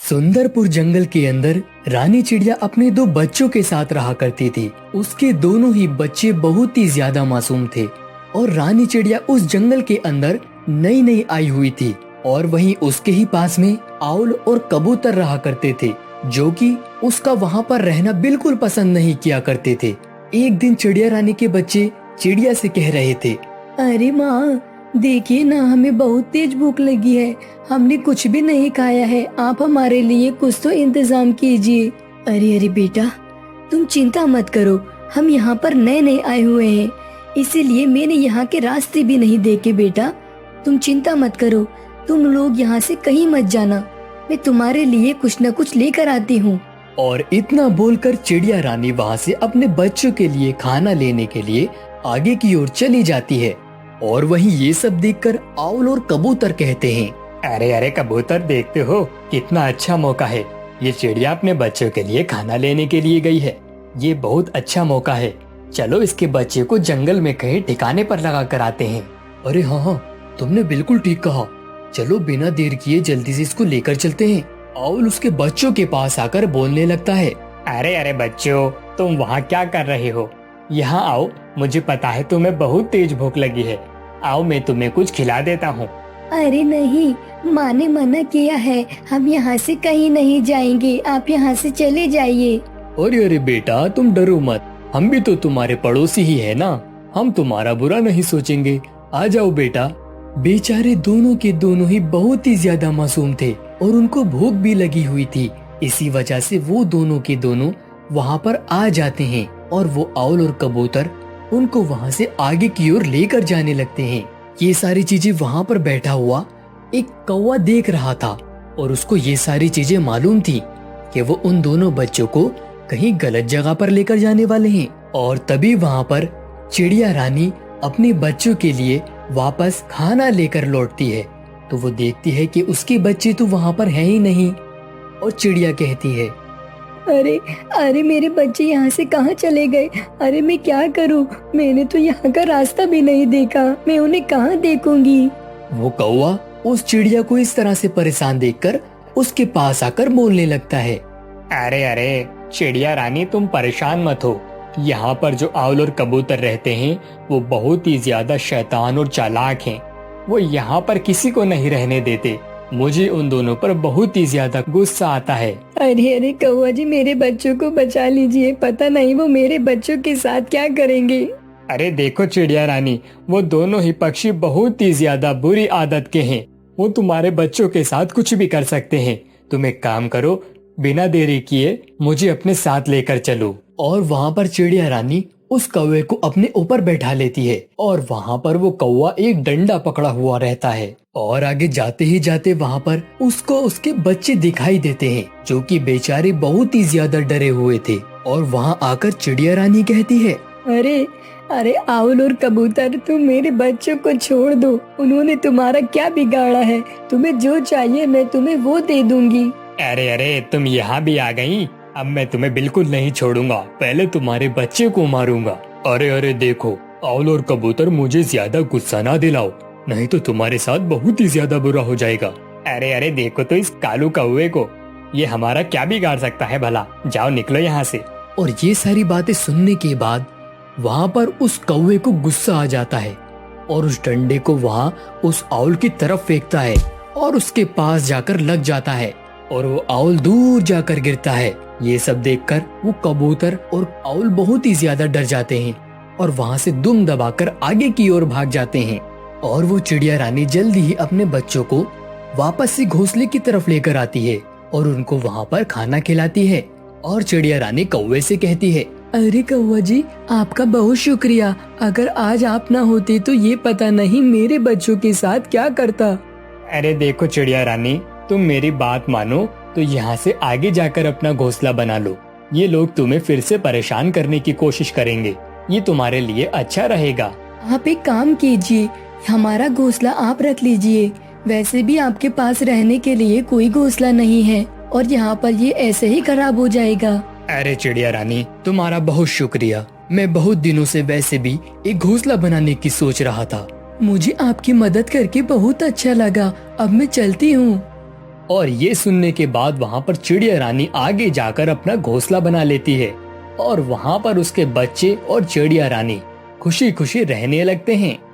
सुंदरपुर जंगल के अंदर रानी चिड़िया अपने दो बच्चों के साथ रहा करती थी। उसके दोनों ही बच्चे बहुत ही ज्यादा मासूम थे और रानी चिड़िया उस जंगल के अंदर नई नई आई हुई थी और वहीं उसके ही पास में आउल और कबूतर रहा करते थे, जो कि उसका वहाँ पर रहना बिल्कुल पसंद नहीं किया करते थे। एक दिन चिड़िया रानी के बच्चे चिड़िया से कह रहे थे, अरे माँ, देखिए ना, हमें बहुत तेज भूख लगी है। हमने कुछ भी नहीं खाया है। आप हमारे लिए कुछ तो इंतजाम कीजिए। अरे अरे बेटा, तुम चिंता मत करो। हम यहाँ पर नए नए आए हुए हैं, इसीलिए मैंने यहाँ के रास्ते भी नहीं देखे। बेटा, तुम चिंता मत करो। तुम लोग यहाँ से कहीं मत जाना। मैं तुम्हारे लिए कुछ न कुछ लेकर आती हूँ। और इतना बोलकर चिड़िया रानी वहाँ से अपने बच्चों के लिए खाना लेने के लिए आगे की ओर चली जाती है। और वहीं ये सब देखकर आउल और कबूतर कहते हैं, अरे अरे कबूतर, देखते हो कितना अच्छा मौका है। ये चिड़िया अपने बच्चों के लिए खाना लेने के लिए गई है। ये बहुत अच्छा मौका है। चलो इसके बच्चे को जंगल में कहीं ठिकाने पर लगा कर आते हैं। अरे हाँ हाँ, तुमने बिल्कुल ठीक कहा। चलो बिना देर किए जल्दी से इसको लेकर चलते हैं। आउल उसके बच्चों के पास आकर बोलने लगता है, अरे अरे बच्चों, तुम वहाँ क्या कर रहे हो? यहाँ आओ, मुझे पता है तुम्हें बहुत तेज भूख लगी है। आओ, मैं तुम्हें कुछ खिला देता हूँ। अरे नहीं, माँ ने मना किया है। हम यहाँ से कहीं नहीं जाएंगे। आप यहाँ से चले जाइए। अरे अरे बेटा, तुम डरो मत। हम भी तो तुम्हारे पड़ोसी ही है ना। हम तुम्हारा बुरा नहीं सोचेंगे। आ जाओ बेटा। बेचारे दोनों के दोनों ही बहुत ही ज्यादा मासूम थे और उनको भूख भी लगी हुई थी। इसी वजह से वो दोनों के दोनों वहाँ पर आ जाते हैं और वो आउल और कबूतर उनको वहाँ से आगे की ओर लेकर जाने लगते हैं। ये सारी चीजें वहाँ पर बैठा हुआ एक कौवा देख रहा था और उसको ये सारी चीजें मालूम थी कि वो उन दोनों बच्चों को कहीं गलत जगह पर लेकर जाने वाले हैं। और तभी वहाँ पर चिड़िया रानी अपने बच्चों के लिए वापस खाना लेकर लौटती है तो वो देखती है कि उसके बच्चे तो वहाँ पर हैं ही नहीं। और चिड़िया कहती है, अरे अरे, मेरे बच्चे यहाँ से कहाँ चले गए? अरे मैं क्या करूँ? मैंने तो यहाँ का रास्ता भी नहीं देखा। मैं उन्हें कहाँ देखूंगी? वो कौवा उस चिड़िया को इस तरह से परेशान देखकर उसके पास आकर बोलने लगता है, अरे अरे चिड़िया रानी, तुम परेशान मत हो। यहाँ पर जो आउल और कबूतर रहते हैं वो बहुत ही ज्यादा शैतान और चालाक हैं। वो यहाँ पर किसी को नहीं रहने देते। मुझे उन दोनों पर बहुत ही ज्यादा गुस्सा आता है। अरे अरे कौवा जी, मेरे बच्चों को बचा लीजिए। पता नहीं वो मेरे बच्चों के साथ क्या करेंगे। अरे देखो चिड़िया रानी, वो दोनों ही पक्षी बहुत ही ज्यादा बुरी आदत के हैं। वो तुम्हारे बच्चों के साथ कुछ भी कर सकते हैं। तुम एक काम करो, बिना देरी किए मुझे अपने साथ लेकर चलो। और वहाँ पर चिड़िया रानी उस कौवे को अपने ऊपर बैठा लेती है और वहाँ पर वो कौवा एक डंडा पकड़ा हुआ रहता है। और आगे जाते ही जाते वहाँ पर उसको उसके बच्चे दिखाई देते हैं, जो कि बेचारे बहुत ही ज्यादा डरे हुए थे। और वहाँ आकर चिड़िया रानी कहती है, अरे अरे आउल और कबूतर, तुम मेरे बच्चों को छोड़ दो। उन्होंने तुम्हारा क्या बिगाड़ा है? तुम्हें जो चाहिए मैं तुम्हें वो दे दूंगी। अरे अरे, तुम यहाँ भी आ गई। अब मैं तुम्हें बिल्कुल नहीं छोड़ूंगा। पहले तुम्हारे बच्चे को मारूंगा। अरे अरे देखो आउल और कबूतर, मुझे ज्यादा गुस्सा ना दिलाओ, नहीं तो तुम्हारे साथ बहुत ही ज्यादा बुरा हो जाएगा। अरे अरे देखो तो इस कालू कौवे को, ये हमारा क्या बिगाड़ सकता है भला। जाओ निकलो यहाँ से। और ये सारी बातें सुनने के बाद वहाँ पर उस कौवे को गुस्सा आ जाता है और उस डंडे को वहाँ उस आउल की तरफ फेंकता है और उसके पास जाकर लग जाता है और वो आउल दूर जाकर गिरता है। ये सब देखकर वो कबूतर और आउल बहुत ही ज्यादा डर जाते हैं और वहाँ से दुम दबाकर आगे की ओर भाग जाते हैं। और वो चिड़िया रानी जल्दी ही अपने बच्चों को वापस से घोंसले की तरफ लेकर आती है और उनको वहाँ पर खाना खिलाती है। और चिड़िया रानी कौवे से कहती है, अरे कौवा जी, आपका बहुत शुक्रिया। अगर आज आप ना होते तो ये पता नहीं मेरे बच्चों के साथ क्या करता। अरे देखो चिड़िया रानी, तुम मेरी बात मानो तो यहाँ से आगे जाकर अपना घोंसला बना लो। ये लोग तुम्हें फिर से परेशान करने की कोशिश करेंगे। ये तुम्हारे लिए अच्छा रहेगा। आप एक काम कीजिए, हमारा घोंसला आप रख लीजिए। वैसे भी आपके पास रहने के लिए कोई घोंसला नहीं है और यहाँ पर ये ऐसे ही खराब हो जाएगा। अरे चिड़िया रानी, तुम्हारा बहुत शुक्रिया। मैं बहुत दिनों से वैसे भी एक घोंसला बनाने की सोच रहा था। मुझे आपकी मदद करके बहुत अच्छा लगा। अब मैं चलती हूँ। और ये सुनने के बाद वहाँ पर चिड़िया रानी आगे जाकर अपना घोंसला बना लेती है और वहाँ पर उसके बच्चे और चिड़िया रानी खुशी खुशी रहने लगते हैं।